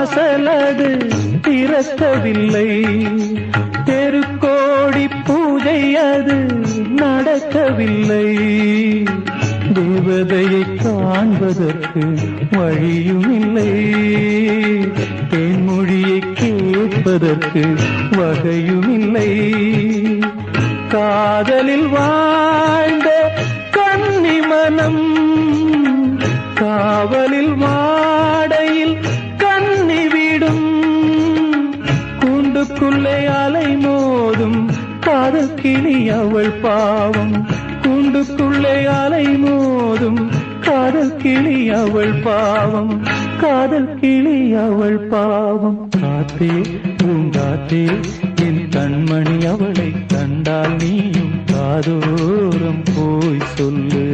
வாசலது திறக்கவில்லை, தெருக்கோடி பூஜை அது நடக்கவில்லை. தேவதையை காண்பதற்கு வழியும் இல்லை, தேன்மொழியை கேட்பதற்கு வகையும் இல்லை. காதலில் வாழ்ந்த கன்னி மனம் காவலில் வாடையில் கன்னி விடும். கூண்டுக்குள்ளே அலை மோதும் காதல் கிளி அவள் பாவம், கூண்டுக்குள்ளே அலை மோதும் காதல் கிளி அவள் பாவம், காதல் கிளி அவள் பாவம். காத்தே பூங்காத்தே என் கண்மணி அவளை கண்டால் நீயும் காதோரம் போய் சொல்லு.